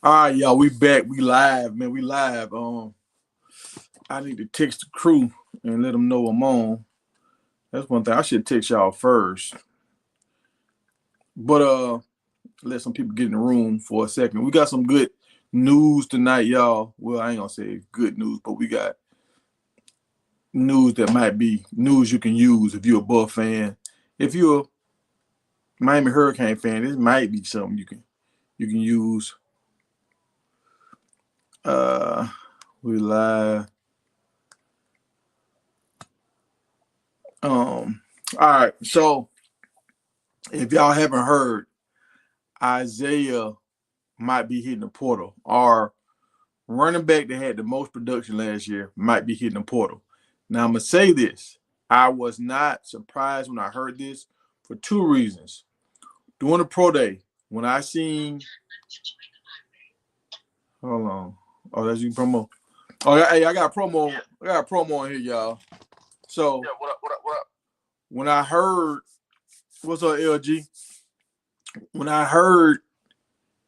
All right, y'all, we back. We live, man. We live. I need to text the crew and let them know I'm on. That's one thing. I should text y'all first. But let some people get in the room for a second. We got some good news tonight, y'all. Well, I ain't gonna say good news, but we got news that might be news you can use if you're a Buff fan. If you're a Miami Hurricane fan, this might be something you can use. We live. All right. So if y'all haven't heard, Isaiah might be hitting the portal. Our running back that had the most production last year might be hitting the portal. Now I'm gonna say this. I was not surprised when I heard this for two reasons. During the pro day, when I seen hold on. Oh, that's you promo. Oh, hey, I got a promo. I got a promo in here, y'all. So Yeah, what up, what up, what up? when I heard, what's up, LG? When I heard,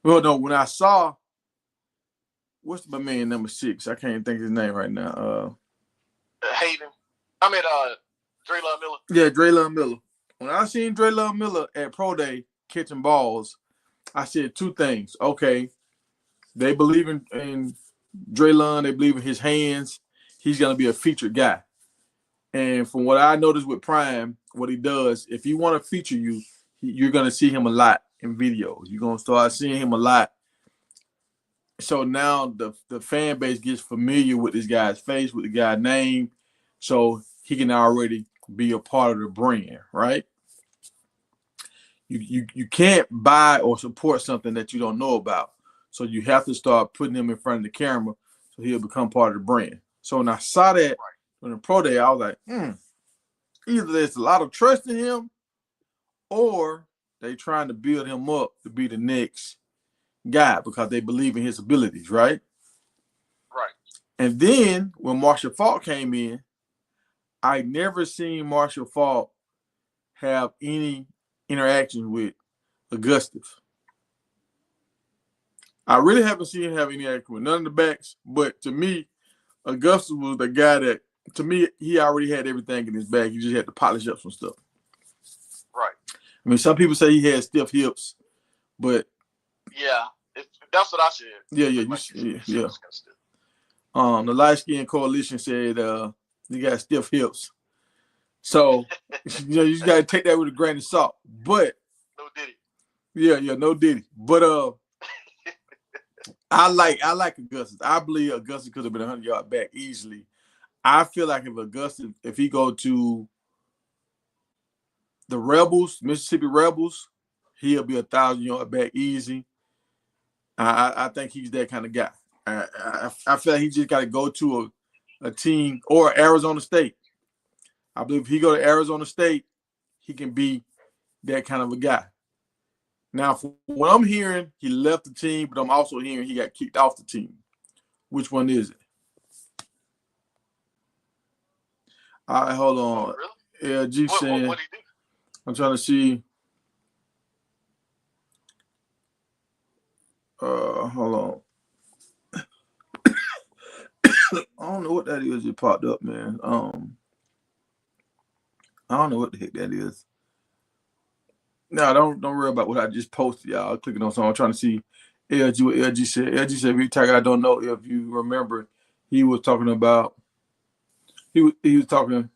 well, no, when I saw, what's my man number 6? I can't think of his name right now. Hayden. I mean, Draylon Miller. Yeah, Draylon Miller. When I seen Draylon Miller at Pro Day catching balls, I said two things. Okay, they believe in Draylon. They believe in his hands. He's going to be a featured guy. And from what I noticed with Prime, what he does, if he want to feature you, you're going to see him a lot in videos. You're going to start seeing him a lot. So now the fan base gets familiar with this guy's face, with the guy's name, so he can already be a part of the brand, right? You can't buy or support something that you don't know about. So you have to start putting him in front of the camera so he'll become part of the brand. So when I saw that on the pro day, I was like, either there's a lot of trust in him or they trying to build him up to be the next guy because they believe in his abilities, right? Right. And then when Marshall Faulk came in, I never seen Marshall Faulk have any interaction with Augustus. I really haven't seen him have any interaction with none of the backs, but to me, Augustus was the guy that, to me, he already had everything in his bag. He just had to polish up some stuff. Right. I mean, some people say he had stiff hips, but yeah, that's what I said. Yeah. The Light Skin Coalition said he got stiff hips. So, you just got to take that with a grain of salt. But no Diddy. Yeah, no Diddy. But I like Augustus. I believe Augustus could have been 100-yard back easily. I feel like if he go to the Rebels, Mississippi Rebels, he'll be 1,000-yard back easy. I think he's that kind of guy. I feel like he just got to go to a team or Arizona State. I believe if he go to Arizona State, he can be that kind of a guy. Now, from what I'm hearing, he left the team, but I'm also hearing he got kicked off the team. Which one is it? All right, hold on. Oh, really? LG saying, what did he do? I'm trying to see. Hold on. I don't know what that is. It popped up, man. I don't know what the heck that is. No, don't worry about what I just posted, y'all. I'm clicking on something. I'm trying to see LG what LG said. LG said, "Retag." I don't know if you remember. He was talking about. He was talking.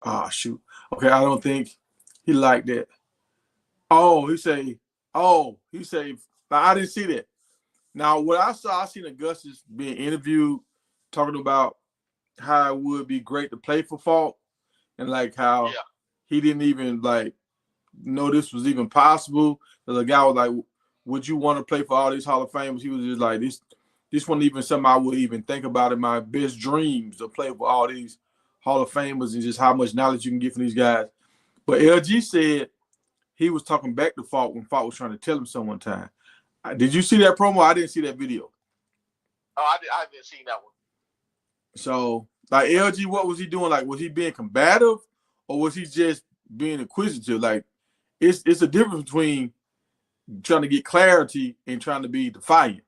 Oh shoot. Okay, I don't think he liked that. Oh, he say. I didn't see that. Now, what I seen Augustus being interviewed, talking about how it would be great to play for Falk, and like how he didn't even like know this was even possible. The guy was like, "Would you want to play for all these Hall of Famers?" He was just like, "This wasn't even something I would even think about in my best dreams to play for all these Hall of Famers and just how much knowledge you can get from these guys." But LG said he was talking back to Falk when Falk was trying to tell him some one time. Did you see that promo? I didn't see that video. Oh, I haven't seen that one. So, like LG, what was he doing? Like, was he being combative, or was he just being inquisitive. Like it's a difference between trying to get clarity and trying to be defiant.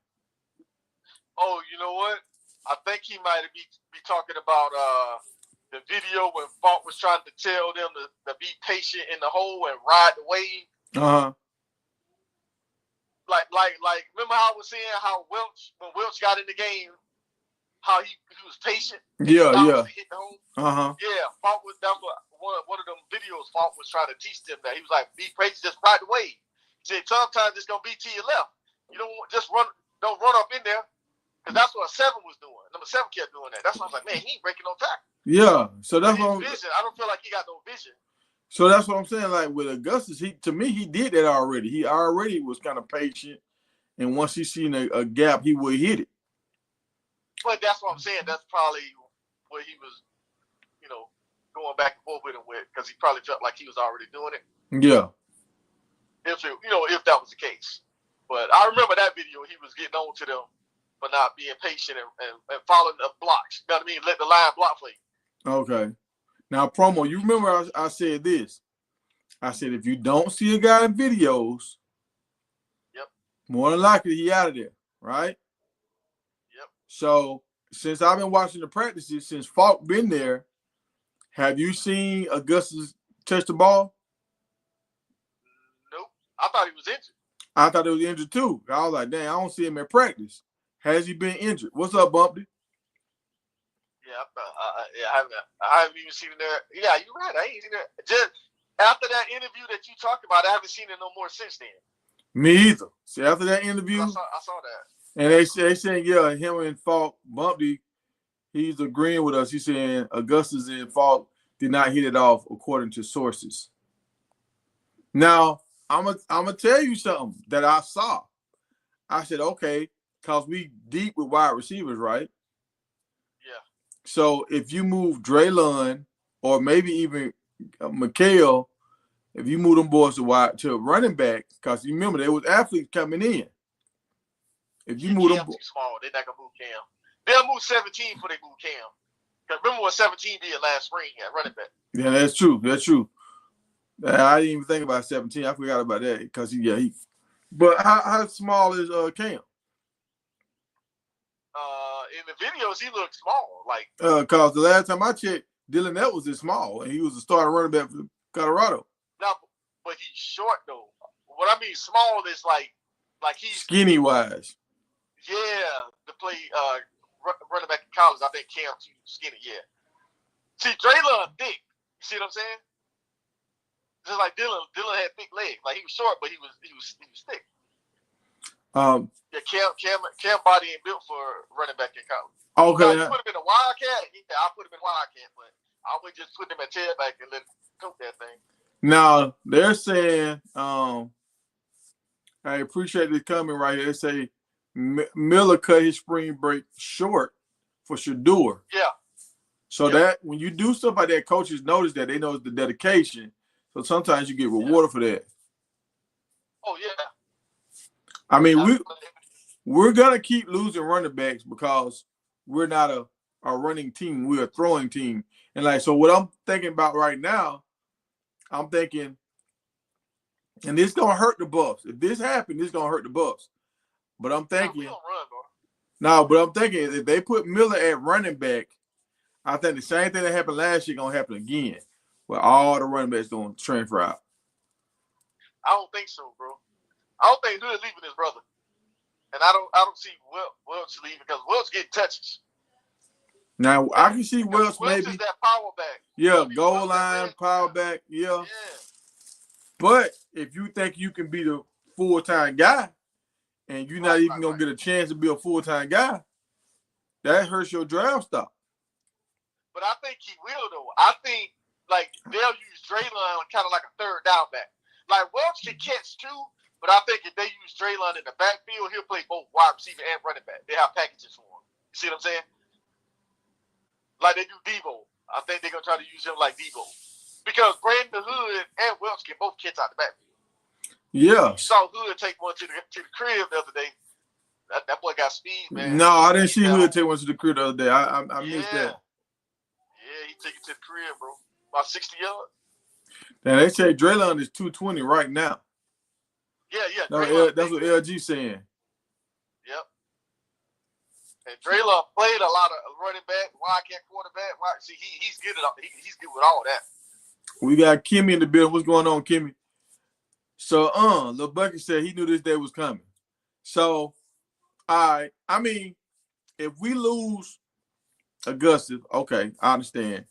Oh, you know what? I think he might be talking about the video when Falk was trying to tell them to be patient in the hole and ride the wave. Like remember how I was saying how when Welch got in the game, how he was patient. Yeah. Hit the hole. Yeah, Falk was that's what one of them videos Falk was trying to teach them that he was like, be patient, just ride the wave. He said sometimes it's gonna be to your left. You don't run up in there. Because that's what 7 was doing. Number 7 kept doing that. That's why I was like, man, he ain't breaking no tackle. Yeah. So that's what vision. I don't feel like he got no vision. So that's what I'm saying. Like with Augustus, he did that already. He already was kind of patient, and once he seen a gap, he would hit it. But that's what I'm saying. That's probably what he was, going back and forth with him with, because he probably felt like he was already doing it. Yeah. If that was the case. But I remember that video. He was getting on to them for not being patient and following the blocks. You know what I mean? Let the line block for you. Okay. Now, Promo, you remember I said this. I said, if you don't see a guy in videos, yep, more than likely he out of there, right? Yep. So, since I've been watching the practices, since Falk been there, have you seen Augustus touch the ball? Nope. I thought he was injured. I thought he was injured too. I was like, dang, I don't see him at practice. Has he been injured? What's up, Bumpy? Yeah, I haven't even seen it there. Yeah, you're right. I ain't seen it. Just after that interview that you talked about, I haven't seen it no more since then. Me either. See, after that interview, I saw that. And they saying, yeah, him and Falk, Bumpy, he's agreeing with us. He's saying Augustus and Falk did not hit it off according to sources. Now, I'm gonna tell you something that I saw. I said, okay, because we deep with wide receivers, right? Yeah. So if you move Draylon or maybe even Mikhail, if you move them boys to running back, because you remember there was athletes coming in. If you move them, too small, they're not gonna move Cam. They'll move 17 before they move Cam. Because remember what 17 did last spring at running back. Yeah, that's true. That's true. I didn't even think about 17. I forgot about that because he. But how small is Cam? In the videos, he looked small. Like because the last time I checked, Dylan Edwards is small, and he was a starting running back for Colorado. No, but he's short though. What I mean small is like he's skinny wise. Yeah, to play running back in college, I think Cam's too skinny. Yeah. See, Draylon thick. You see what I'm saying? Just like Dylan had thick legs. Like he was short, but he was thick. Yeah, Cam body ain't built for running back in college. Okay. Now, you put him in a Wildcat. Yeah, I put him in Wildcat, but I would just put him at tailback and let him cook that thing. Now they're saying, I appreciate this coming right here. They say Miller cut his spring break short for Shador. Yeah. So that when you do stuff like that, coaches notice that. They know it's the dedication. So sometimes you get rewarded for that. Oh yeah. I mean, we're gonna keep losing running backs because we're not a running team. We're a throwing team. And like, so what I'm thinking about right now, I'm thinking, and this is gonna hurt the Buffs. If this happens, this is gonna hurt the Buffs. But I'm thinking, but I'm thinking if they put Miller at running back, I think the same thing that happened last year gonna happen again, where all the running backs gonna transfer out. I don't think so, bro. I don't think Hood leaving his brother, and I don't see Welch leaving because Welch getting touches. Now I can see Welch maybe is that power back. Yeah, goal line, power back, yeah. But if you think you can be the full-time guy, and you're not even gonna get a chance to be a full-time guy, that hurts your draft stock. But I think he will though. I think like they'll use Draylon kind of like a third down back. Like Welch can catch too, but I think if they use Draylon in the backfield, he'll play both wide receiver and running back. They have packages for him. You see what I'm saying? Like they do Debo. I think they're gonna try to use him like Debo. Because Brandon Hood and Welch get both kids out the backfield. Yeah. You saw Hood take one to the crib the other day. That boy got speed, man. No, I didn't see Hood take one to the crib the other day. I missed that. Yeah, he took it to the crib, bro. About 60 yards. And they say Draylon is 220 right now. Yeah. That's what LG saying. Yep. And Draylon played a lot of running back, wildcat quarterback. See, he's good at he's good with all that. We got Kimmy in the building. What's going on, Kimmy? So, Lil Bucky said he knew this day was coming. So, all right. I mean, if we lose Augusta, okay, I understand.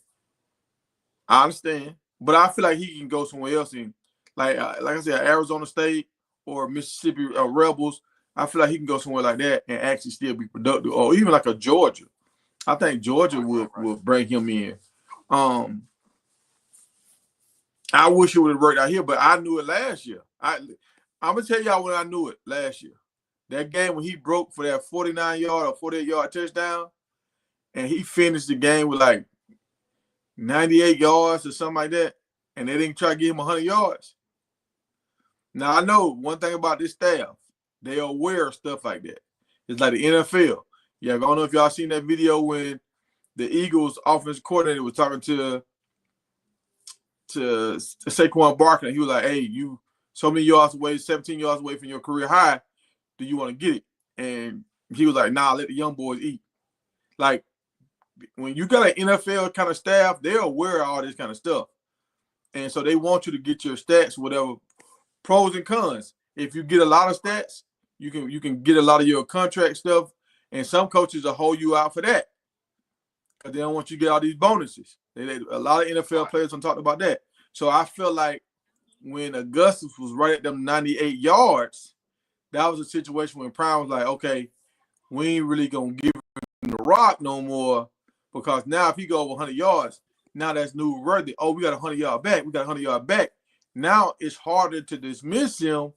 But I feel like he can go somewhere else in, like I said, Arizona State or Mississippi Rebels. I feel like he can go somewhere like that and actually still be productive, or even like a Georgia. I think Georgia will bring him in. I wish it would have worked out here, but I knew it last year. I'm gonna tell y'all when I knew it last year. That game when he broke for that 49-yard or 48-yard touchdown, and he finished the game with like 98 yards or something like that, and they didn't try to give him 100 yards. Now, I know one thing about this staff. They are aware of stuff like that. It's like the NFL. Yeah, I don't know if y'all seen that video when the Eagles offensive coordinator was talking to Saquon Barkley. He was like, hey, you so many yards away, 17 yards away from your career high. Do you want to get it? And he was like, nah, let the young boys eat. Like, when you got an NFL kind of staff, they're aware of all this kind of stuff. And so they want you to get your stats, whatever, pros and cons. If you get a lot of stats, you can get a lot of your contract stuff. And some coaches will hold you out for that because they don't want you to get all these bonuses. A lot of NFL players have talked about that. So I feel like when Augustus was right at them 98 yards, that was a situation when Prime was like, okay, we ain't really going to give him the rock no more because now if he go over 100 yards, now that's new worthy. Oh, we got 100 yard back. We got 100 yard back. Now it's harder to dismiss him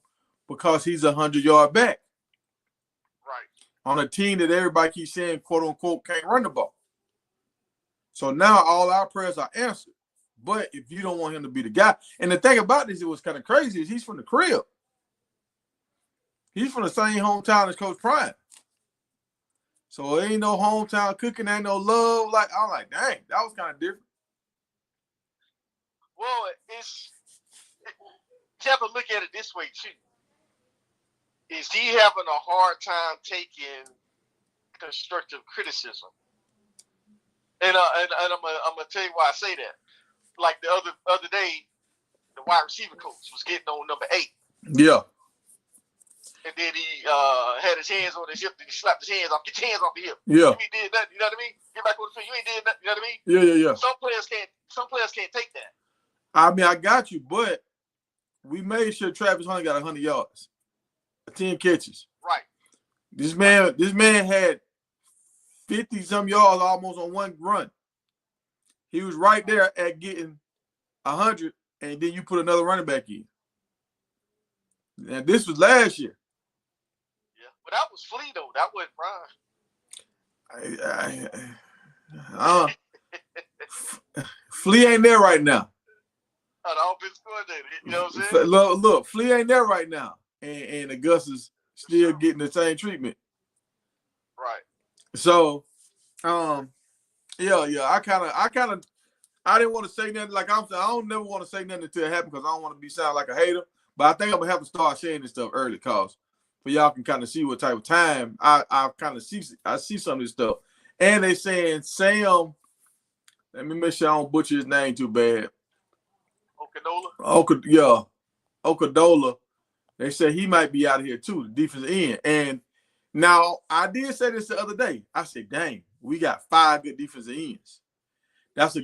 because he's 100 yard back. Right. On a team that everybody keeps saying, quote unquote, can't run the ball. So now all our prayers are answered. But if you don't want him to be the guy, and the thing about this, it was kind of crazy, is he's from the crib. He's from the same hometown as Coach Prime. So it ain't no hometown cooking, ain't no love. Like, I'm like, dang, that was kind of different. Well, you have to look at it this way too. Is he having a hard time taking constructive criticism? And I'm gonna tell you why I say that. Like the other day, the wide receiver coach was getting on number 8. Yeah. And then he had his hands on his hip and he slapped his hands off. Get your hands off the hip. Yeah. You ain't did nothing. You know what I mean? Get back on the field. You ain't did nothing. You know what I mean? Yeah. Some players can't take that. I mean, I got you, but we made sure Travis Hunter got 100 yards, 10 catches. Right. This man had 50-some yards almost on one run. He was right there at getting 100, and then you put another running back in. And this was last year. Yeah, but that was Flea though. That wasn't Prime. Flea ain't there right now. The offense coordinator. You know what I'm saying? Look, Flea ain't there right now, and Augustus still getting the same treatment. Right. So, yeah. I didn't want to say nothing. Like I don't never want to say nothing until it happens because I don't want to sound like a hater. But I think I'm gonna have to start saying this stuff early, cause for y'all can kind of see what type of time I kind of see. I see some of this stuff, and they saying Sam. Let me make sure I don't butcher his name too bad. Okadola. They say he might be out of here too, the defensive end. And now I did say this the other day. I said, dang, we got 5 good defensive ends. That's a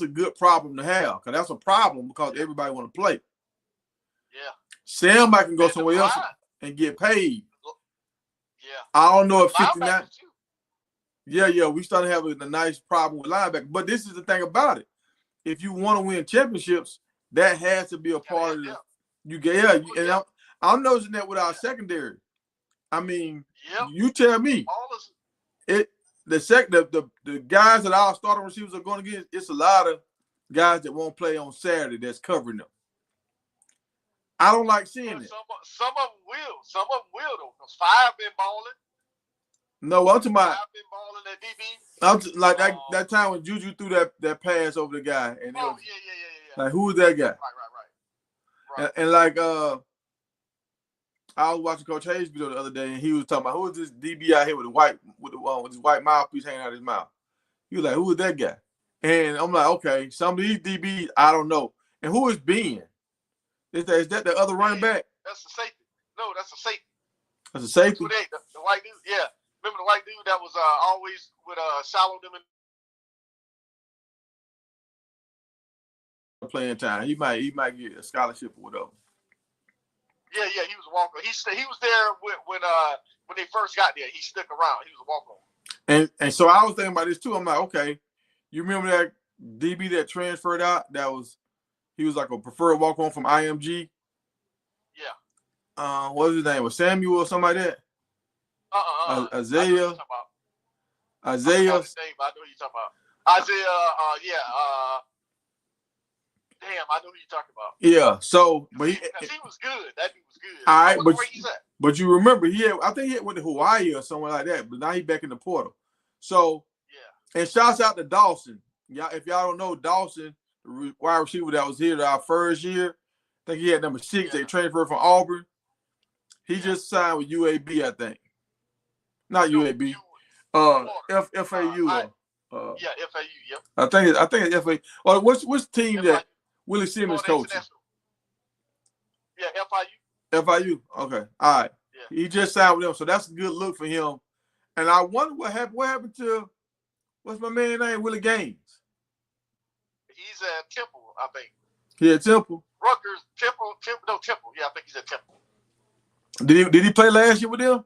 good problem to have, because that's a problem because everybody want to play. Yeah. Sam might can go somewhere else and get paid. Yeah. I don't know if 59. Yeah, we started having a nice problem with linebacker. But this is the thing about it. If you want to win championships, that has to be a part of it. And I'm noticing that with our secondary. I mean, you tell me. The guys that our starting receivers are going to get, it's a lot of guys that won't play on Saturday that's covering them. I don't like seeing it. Some of them will. Some of them will, though, because 5 been balling. No, I'm talking about. 5 been balling at DB. Like that time when Juju threw that pass over the guy. And like, who was that guy? Right. Right. And like I was watching Coach Hayes' video the other day, and he was talking about who is this DB out here with his white mouthpiece hanging out of his mouth. He was like, who is that guy? And I'm like, okay, some of these DBs I don't know. And who is Ben? Is that the other running back? That's the safety. No, that's a safety. That's a safety. The white dude, yeah. Remember the white dude that was always with Shallow them in playing time. He might get a scholarship or whatever. Yeah, he was a walk-on. He was there when they first got there. He stuck around. He was a walk-on. And so I was thinking about this too. I'm like, okay, you remember that DB that transferred out? He was like a preferred walk-on from IMG. Yeah. What was his name? Was Samuel or something like that? Isaiah. Isaiah. I know who you're talking about. Isaiah. Damn, I know who you're talking about. Yeah. So, but he was good. That dude was good. All right, where he's at. But you remember I think he went to Hawaii or somewhere like that. But now he's back in the portal. So yeah. And shouts out to Dawson. Y'all, if y'all don't know Dawson, the wide receiver that was here our first year, I think he had number 6. They transferred from Auburn. He just signed with UAB, I think. Not UAB. FAU. FAU. Yep. I think it's FAU. Or which team that Willie Simmons coaching? Yeah, FIU. FIU. Okay. All right. Yeah. He just signed with them, so that's a good look for him. And I wonder what happened to what's my man name? Willie Gaines. He's at Temple, I think. He at Temple. Rutgers, Temple. Yeah, I think he's at Temple. Did he play last year with them?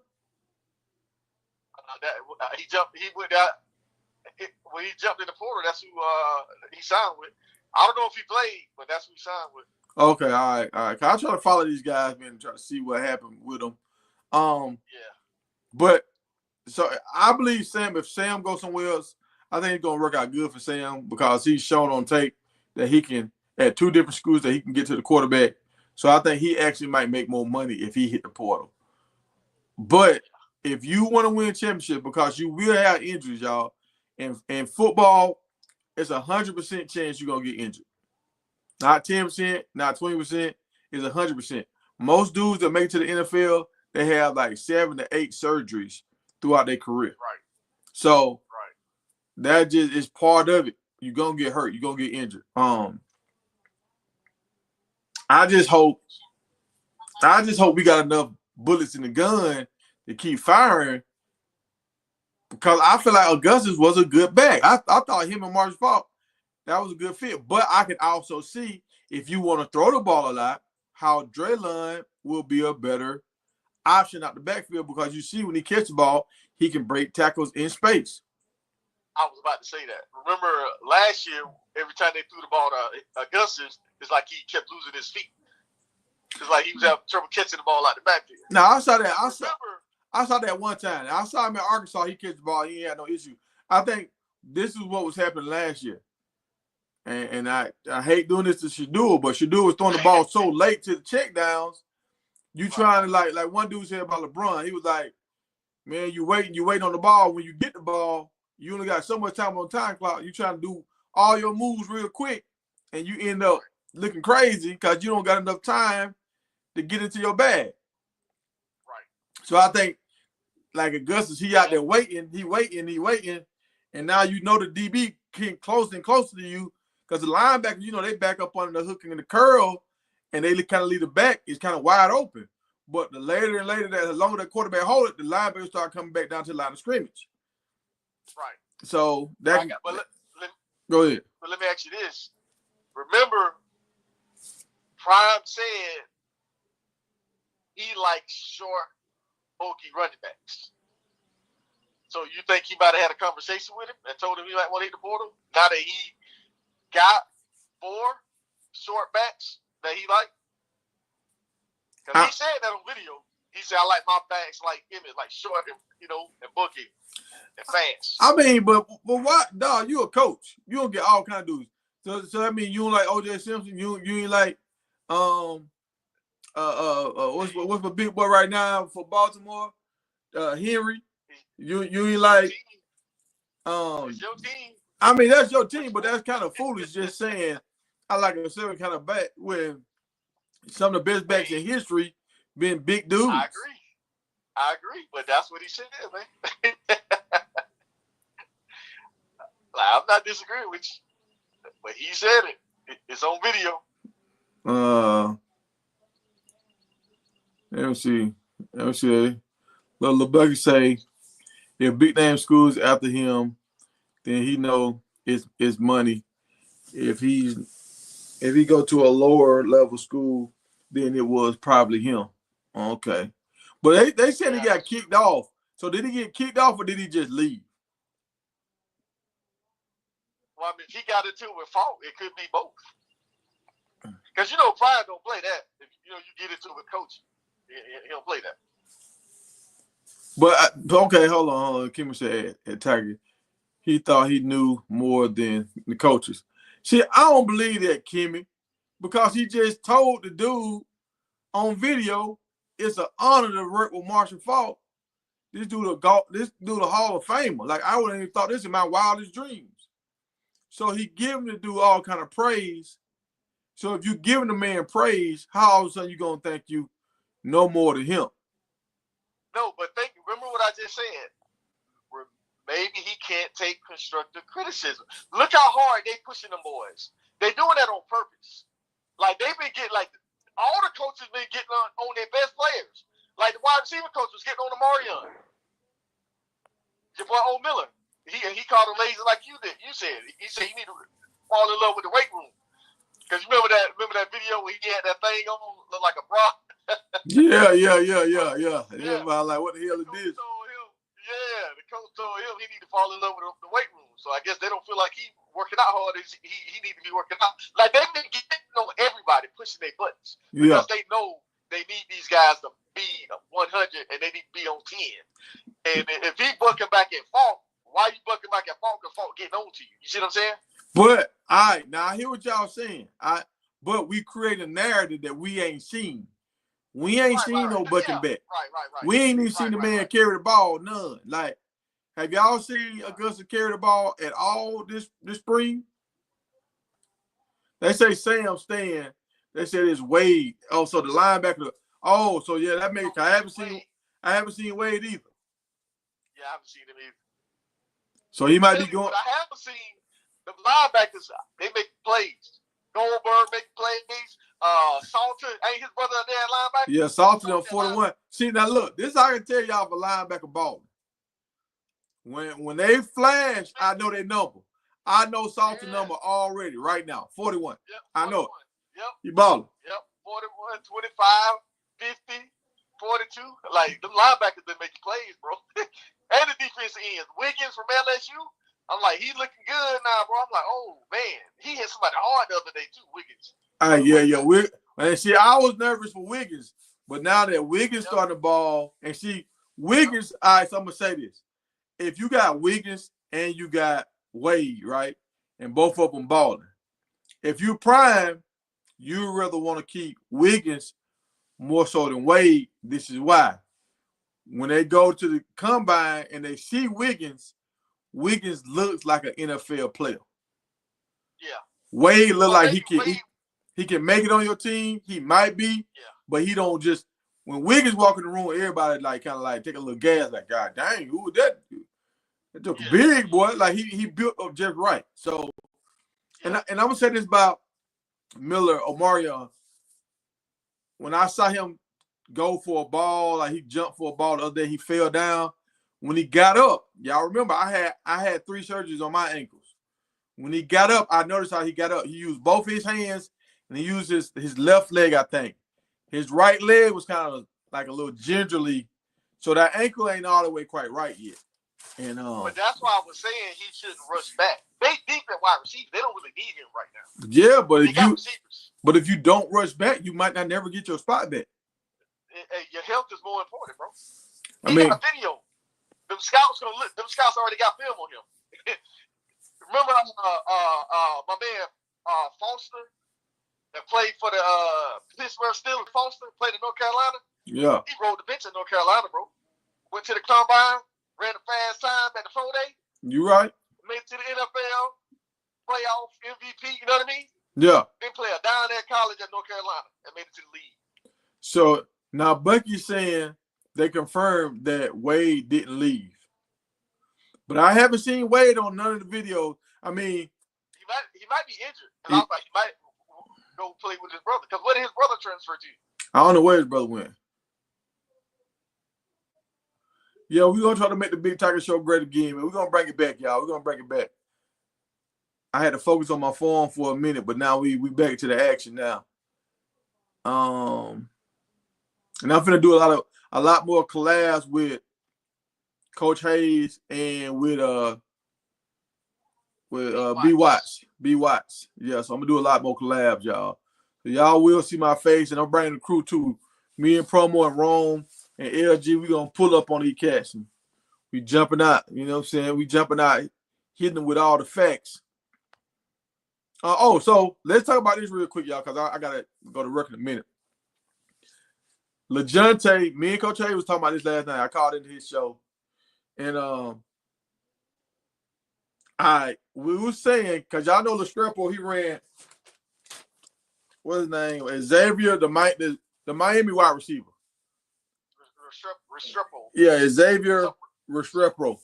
He jumped. He went out when he jumped in the portal. That's who he signed with. I don't know if he played, but that's who he signed with. Okay, all right. I try to follow these guys, man, and try to see what happened with them. Yeah. But so I believe if Sam goes somewhere else, I think it's gonna work out good for Sam because he's shown on tape that he can at 2 different schools that he can get to the quarterback. So I think he actually might make more money if he hit the portal. But if you want to win a championship, because you will have injuries, y'all, and football, it's 100% chance you're gonna get injured. Not 10%, not 20%, it's 100%. Most dudes that make it to the NFL, they have like 7 to 8 surgeries throughout their career. Right. So that just is part of it. You're gonna get hurt, you're gonna get injured. I just hope we got enough bullets in the gun to keep firing, because I feel like Augustus was a good back. I thought him and Marcus Falk, that was a good fit. But I can also see, if you want to throw the ball a lot, how Draylon will be a better option out the backfield, because you see when he catches the ball, he can break tackles in space. I was about to say that. Remember last year, every time they threw the ball to Augustus, it's like he kept losing his feet. It's like he was having trouble catching the ball out the backfield. Now I saw that. I saw that one time. I saw him in Arkansas. He catch the ball. He ain't had no issue. I think this is what was happening last year. And I hate doing this to Shadul, but Shadul was throwing the ball so late to the checkdowns. You trying to like one dude said about LeBron. He was like, man, you waiting on the ball. When you get the ball, you only got so much time on the time clock. You trying to do all your moves real quick, and you end up looking crazy because you don't got enough time to get into your bag. Right. So I think like Augustus, he out there waiting, he waiting, and now you know the DB getting closer and closer to you, because the linebackers, they back up under the hook and the curl, and they kind of leave the back is kind of wide open. But the later and later, the longer the quarterback hold it, the linebackers start coming back down to the line of scrimmage. Right. So that go ahead. But let me ask you this. Remember, Prime said he likes short, bulky running backs. So you think he might have had a conversation with him and told him he might want to hit the portal? Now that he got 4 short backs that he liked? Because he said that on video. He said, I like my backs like him, like short and, and bulky and fast. I mean, but what, dog, you a coach. You don't get all kind of dudes. So I mean, you don't like OJ Simpson. You ain't like what's my big boy right now for Baltimore? Henry. You ain't like it's your team. I mean, that's your team, but that's kind of foolish just saying I like a certain kind of back when some of the best backs in history been big dudes. I agree, but that's what he said, man. I'm not disagreeing with you, but he said it. It's on video. Let me see. Little Buggy say, if big name schools after him, then he know it's money. If he go to a lower level school, then it was probably him. Okay. But they said he got kicked off. So did he get kicked off or did he just leave? Well, I mean, if he got into it with fault, it could be both. Because, Pride don't play that. If, you get into it with coach, he don't play that. But, okay, hold on. Kimmy said at Tiger, he thought he knew more than the coaches. See, I don't believe that, Kimmy, because he just told the dude on video, it's an honor to work with Marshall Faulk. This dude a Hall of Famer. Like, I wouldn't even thought this in my wildest dreams. So he giving the dude all kind of praise. So if you giving the man praise, how all of a sudden you gonna think you know more than him? No, but remember what I just said. Maybe he can't take constructive criticism. Look how hard they pushing them boys. They doing that on purpose. Like they've been getting all the coaches been getting on their best players. Like the wide receiver coach was getting on the Marion. Your boy Old Miller. He called him lazy like you did. You said he said you need to fall in love with the weight room. Because you remember that video where he had that thing on, looked like a bra. Yeah. Everybody like, what the hell is this? The coach told him he need to fall in love with the weight room. So I guess they don't feel like he working out hard. He need to be working out. Like they've been getting on everybody, pushing their buttons because they know they need these guys to be 100 and they need to be on 10. And if he bucking back at Faulk, why you bucking back at Faulk and Faulk getting on to you? You see what I'm saying? But now I hear what y'all saying. But we create a narrative that we ain't seen. We ain't seen no bucking back. Right. We ain't even seen the man carry the ball, none. Like, have y'all seen Augusta carry the ball at all this spring? They say Sam Stan. They said it's Wade. Oh, so the linebacker. Oh, so yeah, that makes. I haven't seen Wade either. Yeah, I haven't seen him either. So he might be going. But I haven't seen the linebackers. They make plays. Goldberg make plays. Salter, ain't his brother there linebacker? Yeah, Salter on 41. See, now look, this I can tell y'all for linebacker ball. When they flash, I know their number. I know Salter number already right now, 41. Yep, 41. I know it. Yep. He balling. Yep, 41, 25, 50, 42. Like, them linebackers been making plays, bro. And the defensive ends. Wiggins from LSU, I'm like, he's looking good now, bro. I'm like, oh, man. He hit somebody hard the other day, too, Wiggins. And see, I was nervous for Wiggins, but now that Wiggins starting the ball, and see, Wiggins, all right, so I'm going to say this. If you got Wiggins and you got Wade, right, and both of them balling, if you prime, you rather want to keep Wiggins more so than Wade. This is why. When they go to the combine and they see Wiggins looks like an NFL player. Yeah. Wade look like he can make it on your team. He might be, but he don't just. When Wiggins walk in the room, everybody kind of take a little gas, like, God dang, who was that dude? That took big, boy. Like he built up just right. So, and I'm gonna say this about Miller Omarion. When I saw him go for a ball, like he jumped for a ball the other day, he fell down. When he got up, y'all remember I had 3 surgeries on my ankles. When he got up, I noticed how he got up. He used both his hands and he used his left leg, I think. His right leg was kind of like a little gingerly, so that ankle ain't all the way quite right yet. And but that's why I was saying he shouldn't rush back. They deep at wide receiver. They don't really need him right now. Yeah, but if you don't rush back, you might not never get your spot back. Your health is more important, bro. I mean, got a video. Them scouts already got film on him. Remember my man Foster that played for the Pittsburgh Steelers. Foster played in North Carolina. Yeah. He rode the bench in North Carolina, bro. Went to the combine, ran a fast time at the pro day. You right. Made it to the NFL, playoff MVP, you know what I mean? Yeah. Didn't play a down there college at North Carolina and made it to the league. So now Bucky's saying they confirmed that Wade didn't leave. But I haven't seen Wade on none of the videos. I mean, he might be injured. And I was like, he might go play with his brother. Because where did his brother transfer to? I don't know where his brother went. Yeah, we're going to try to make the Big Tiger Show great again, man. We're going to bring it back, y'all. We're going to bring it back. I had to focus on my phone for a minute, but now we back to the action now. And I'm finna do a lot more collabs with Coach Hayes and with B Watts. B Watts. Yeah, so I'm gonna do a lot more collabs, y'all. So y'all will see my face, and I'm bringing the crew too. Me and Promo and Rome and LG, we gonna pull up on these cats. We jumping out, you know what I'm saying? We jumping out, hitting them with all the facts. So let's talk about this real quick, y'all, because I gotta go to work in a minute. Leonte, me and Coach Hayes was talking about this last night. I called into his show. And we were saying, because y'all know Restrepo, he ran, what's his name? Xavier, the Miami wide receiver. Restrepo. Yeah, Xavier Restrepo.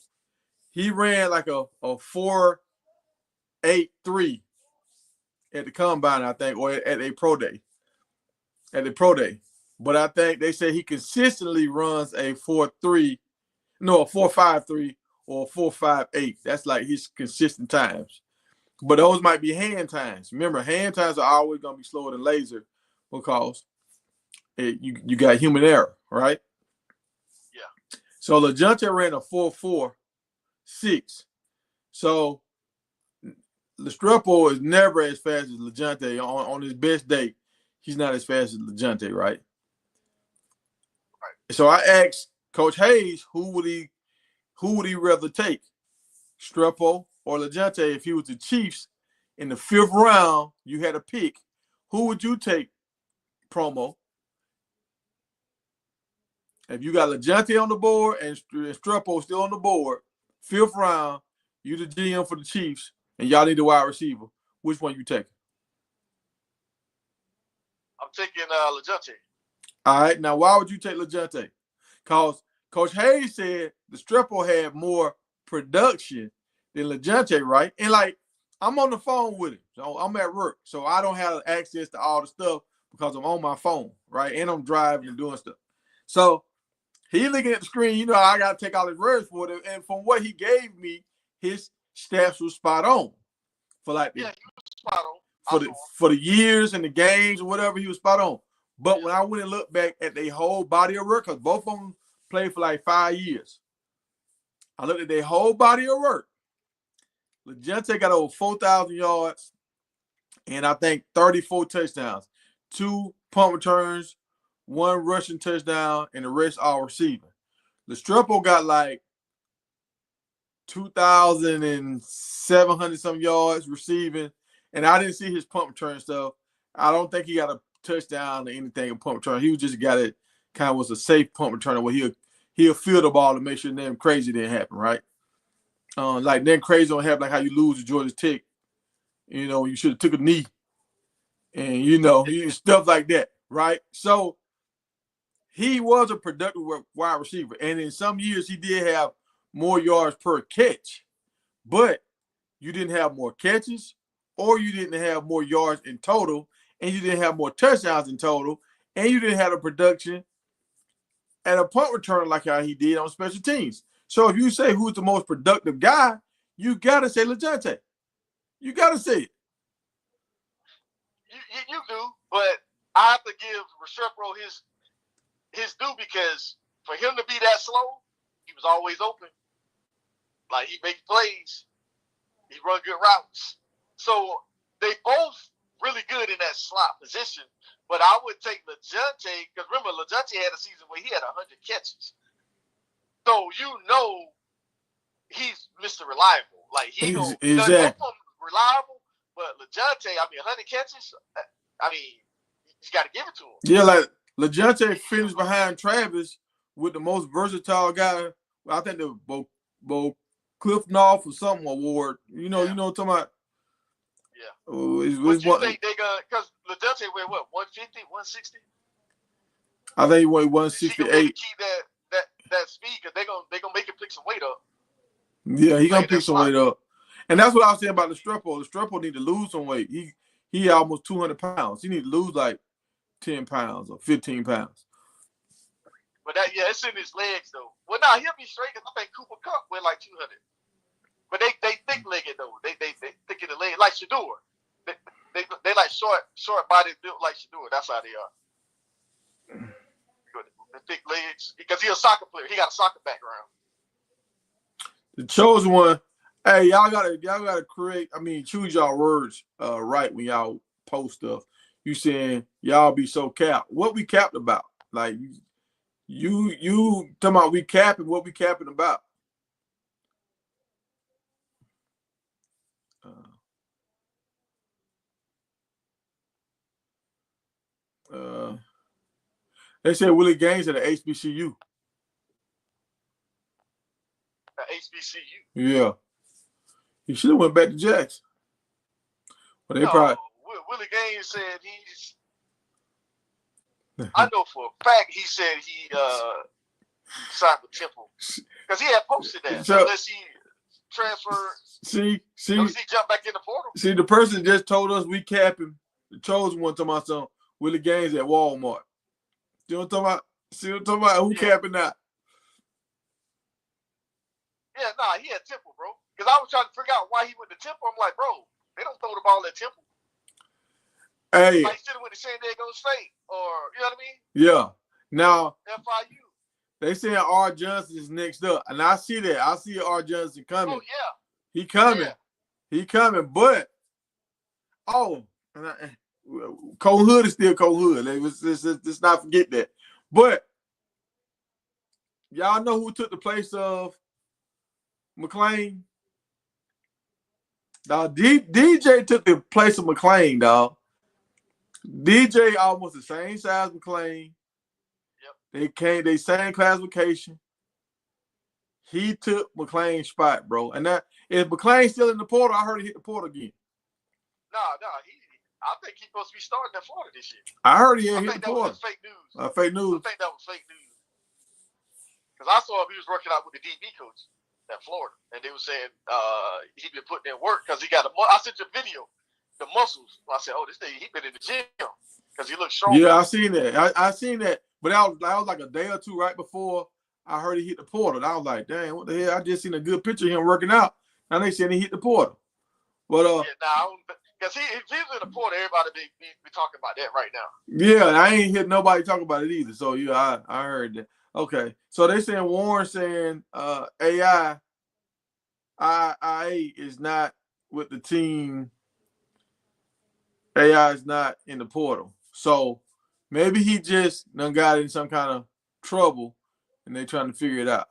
He ran like a 4.83 at the combine, I think, or at a pro day. At the pro day. But I think they say he consistently runs a 4.3, no, a 4.53 or a 4.58. That's like his consistent times. But those might be hand times. Remember, hand times are always going to be slower than laser because you got human error, right? Yeah. So Leonte ran a 4.46. So Restrepo is never as fast as Leonte. On his best day, he's not as fast as Leonte, right? So I asked Coach Hayes, who would he rather take, Restrepo or Leonte? If he was the Chiefs in the 5th round, you had a pick. Who would you take, Promo? If you got Leonte on the board and Restrepo still on the board, 5th round, you the GM for the Chiefs, and y'all need a wide receiver. Which one you taking? I'm taking Leonte. All right. Now, why would you take Leonte? Because Coach Hayes said Restrepo had more production than Leonte, right? And like, I'm on the phone with him. So I'm at work. So I don't have access to all the stuff because I'm on my phone, right? And I'm driving and doing stuff. So he looking at the screen, you know, I got to take all his words for it. And from what he gave me, his stats was spot on. For like he was spot on. For the years and the games or whatever, he was spot on. But when I went and looked back at their whole body of work, because both of them played for like 5 years, I looked at their whole body of work. Leonte got over 4,000 yards and I think 34 touchdowns, 2 punt returns, 1 rushing touchdown, and the rest all receiving. Restrepo got like 2,700 some yards receiving, and I didn't see his punt return stuff. I don't think he got a touchdown or anything in punt return. He was just got it, kind of was a safe punt returner where he'll field the ball to make sure nothing crazy didn't happen, right? Like nothing crazy don't happen, like how you lose to Georgia Tech. You know, you should have took a knee, and you know, stuff like that, right? So he was a productive wide receiver, and in some years he did have more yards per catch, but you didn't have more catches, or you didn't have more yards in total, and you didn't have more touchdowns in total, and you didn't have a production and a punt return like how he did on special teams. So if you say who's the most productive guy, you got to say Leonte. You got to say it. You do, but I have to give Restrepo his due because for him to be that slow, he was always open. Like, he makes plays. He run good routes. So they both really good in that slot position. But I would take Leonte, because remember, Leonte had a season where he had 100 catches. So you know he's Mr. Reliable. Like, he's both of them reliable, but Leonte, 100 catches, you got to give it to him. Yeah, like Leonte finished behind Travis with the most versatile guy. I think the Cliff North or something award. You know what I'm talking about? Yeah. What you think they gonna? Because Leonte weighed what? 150, 160. I think he weighed Is he gonna be able 168. to keep that speed? Because they gonna make him pick some weight up. Yeah, he gonna Playing that pick some slot. weight up. And that's what I was saying about Restrepo. Restrepo need to lose some weight. He almost 200 pounds. He need to lose like 10 pounds or 15 pounds. But it's in his legs though. Well, nah, he'll be straight. Cause I think Cooper Cup weighed like 200. But they thick legged though. They thick in the leg like Shador. They like short body built like Shador. That's how they are. The thick legs because he's a soccer player. He got a soccer background. The chosen one. Hey, y'all gotta create. I mean, choose y'all words right when y'all post stuff. You saying y'all be so capped. What we capped about? Like you talking about we capping? What we capping about? They said Willie Gaines at the HBCU. HBCU. Yeah, he should have went back to Jackson. But they probably. Willie Gaines said he's. I know for a fact he said he signed with Temple because he had posted that. So, unless he transferred. See, unless he jumped back in the portal. See, the person just told us we capping. The chosen one talking about something. Willie Gaines at Walmart. You know what I'm talking about? See what I'm talking about? Who capping that? Yeah, nah, he had Temple, bro. Because I was trying to figure out why he went to Temple. I'm like, bro, they don't throw the ball at Temple. Hey. Like, he should have went to San Diego State or, you know what I mean? Yeah. Now, FIU. They saying R. Johnson is next up. And I see that. I see R. Johnson coming. Oh, yeah. He coming. Yeah. He coming. But, Cole Hood is still Cole Hood. Let's not forget that. But, y'all know who took the place of McClain? Dog, DJ took the place of McClain, dog. DJ almost the same size as McClain. Yep. They same classification. He took McClain's spot, bro. And that if McClain's still in the portal, I heard he hit the portal again. No, I think he's supposed to be starting at Florida this year. I heard he hit the portal. Was fake news. Fake news. I think that was fake news. Because I saw him, he was working out with the DB coach at Florida. And they were saying he been putting in work because he got I sent you a video, the muscles. I said, oh, this thing, he been in the gym because he looks strong. Yeah, I seen that. I seen that. But that was like a day or two right before I heard he hit the portal. And I was like, dang, what the hell? I just seen a good picture of him working out. And they said he hit the portal. But because if he's in the portal, everybody be talking about that right now. Yeah, I ain't hear nobody talk about it either. So yeah, I heard that. Okay. So they saying Warren saying IA is not with the team. AI is not in the portal. So maybe he just done got in some kind of trouble and they trying to figure it out.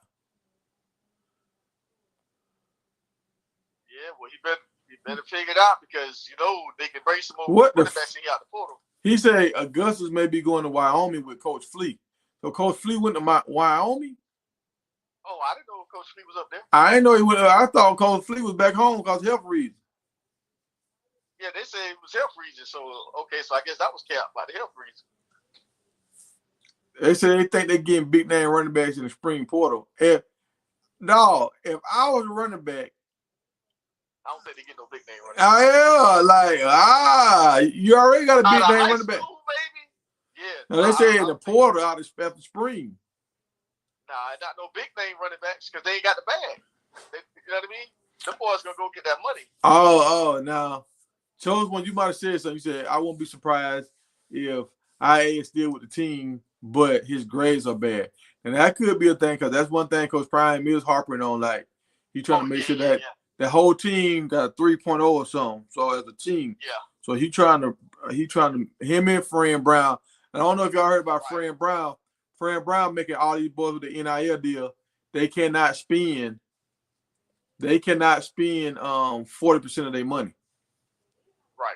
Yeah, well, he better figure it out because, they can bring some more quarterbacks out the portal. He said Augustus may be going to Wyoming with Coach Fleet. So Coach Fleet went to Wyoming? Oh, I didn't know Coach Fleet was up there. I didn't know he went. I thought Coach Fleet was back home because of health reasons. Yeah, they say it was health reasons. So, okay, so I guess that was capped by the health reasons. They say they think they're getting big name running backs in the spring portal. If I was a running back, I don't think they get no big name running back. You already got a big name running back. Baby? Yeah. No, they say in the portal out of spring. Nah, not no big name running backs because they ain't got the bag. You know what I mean? Them boys gonna go get that money. Now. Chose one, you might have said something. You said, I won't be surprised if IA is still with the team, but his grades are bad. And that could be a thing because that's one thing Coach Brian Mills harping on. Like, he trying to make sure that the whole team got a 3.0 or something. So as a team. Yeah. So him and Fran Brown. And I don't know if y'all heard about Fran Brown. Fran Brown making all these boys with the NIL deal. They cannot spend 40% of their money. Right.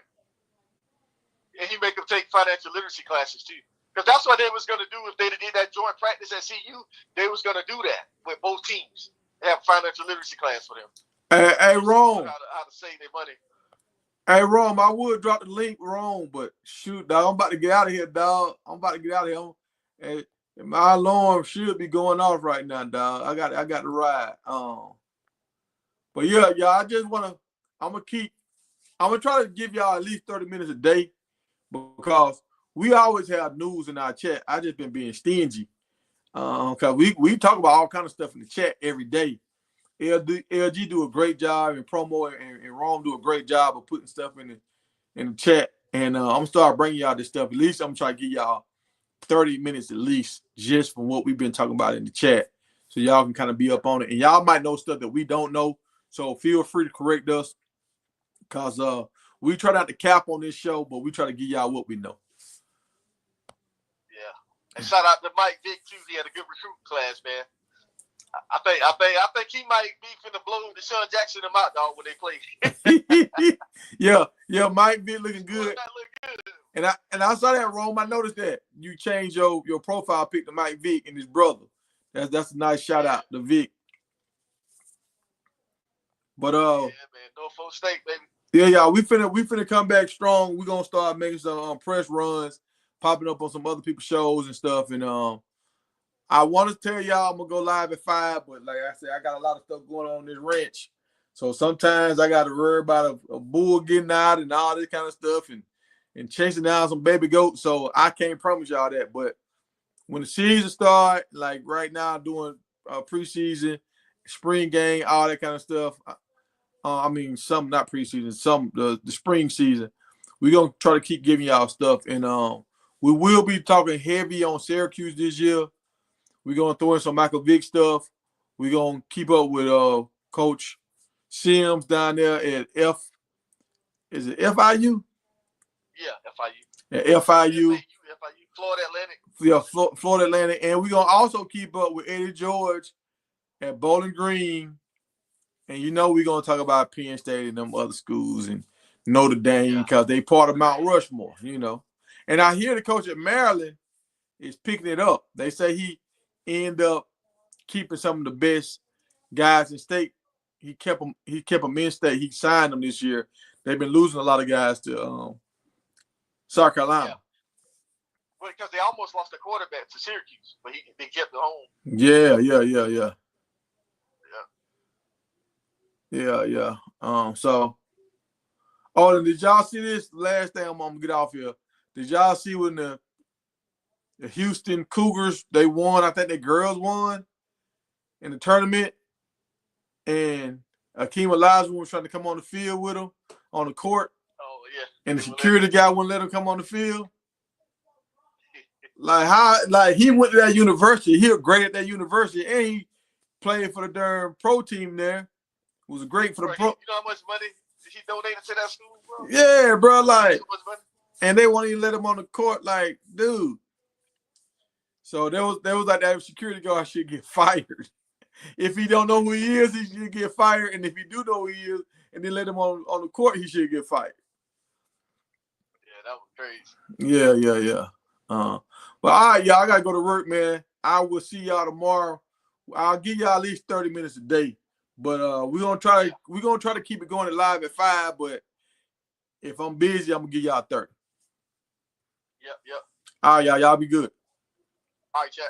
And he make them take financial literacy classes too. Because that's what they was going to do if they did that joint practice at CU. They was going to do that with both teams. They have a financial literacy class for them. Hey, Ron. How to save their money. Hey, Rome, I would drop the link, Rome, but shoot, dog, I'm about to get out of here, dog. I'm about to get out of here. And my alarm should be going off right now, dog. I got to ride. But yeah, I just wanna, I'm gonna try to give y'all at least 30 minutes a day because we always have news in our chat. I just been being stingy. Cause we talk about all kind of stuff in the chat every day. LG do a great job in promo, and Rome do a great job of putting stuff in the chat. And I'm gonna start bringing y'all this stuff. At least I'm gonna try to give y'all 30 minutes at least just from what we've been talking about in the chat, so y'all can kind of be up on it. And y'all might know stuff that we don't know, so feel free to correct us, cause we try not to cap on this show, but we try to give y'all what we know. Yeah, and shout out to Mike Vick too. He had a good recruiting class, man. I think he might be finna blow Deshaun Jackson them out, dog, when they play. yeah, Mike Vick looking good. And I saw that, Rome. I noticed that you changed your profile pic to Mike Vick and his brother. That's a nice shout out to Vick. But yeah, man, Norfolk State, baby. Yeah, we finna come back strong. We're gonna start making some press runs, popping up on some other people's shows and stuff. And I want to tell y'all I'm gonna go live at 5, but like I said, I got a lot of stuff going on in this ranch. So sometimes I got to worry about a bull getting out and all this kind of stuff, and chasing down some baby goats. So I can't promise y'all that. But when the season start, like right now, doing preseason, spring game, all that kind of stuff. I mean, some not preseason, some the spring season. We're gonna try to keep giving y'all stuff, and we will be talking heavy on Syracuse this year. We're gonna throw in some Michael Vick stuff. We're gonna keep up with Coach Sims down there at is it FIU? Yeah, FIU. At FIU. Florida Atlantic. Yeah, Florida Atlantic. And we're gonna also keep up with Eddie George at Bowling Green. And we're gonna talk about Penn State and them other schools and Notre Dame, because they part of Mount Rushmore, And I hear the coach at Maryland is picking it up. They say he ended up keeping some of the best guys in state. He kept them in state. He signed them this year. They've been losing a lot of guys to South Carolina. Yeah. Well, because they almost lost their quarterback to Syracuse, but they kept it home. Yeah. And did y'all see this? Last thing I'm gonna get off here. Did y'all see when the Houston Cougars, they won? I think the girls won in the tournament, and Akeem Olajuwon was trying to come on the field with them on the court. Oh yeah. And the security guy wouldn't let him come on the field. Like he went to that university. He was great at that university, and he played for the darn pro team there. It was great for the pro. You know how much money he donated to that school, bro? Yeah, bro. Like, and they won't even let him on the court. Like, dude. So there was like that security guard should get fired. If he don't know who he is, he should get fired. And if he do know who he is, and they let him on the court, he should get fired. Yeah, that was crazy. Yeah. But all right, y'all, I gotta go to work, man. I will see y'all tomorrow. I'll give y'all at least 30 minutes a day. But we're gonna try to keep it going live at 5. But if I'm busy, I'm gonna give y'all 30. Yep. All right, y'all be good. All right, chat.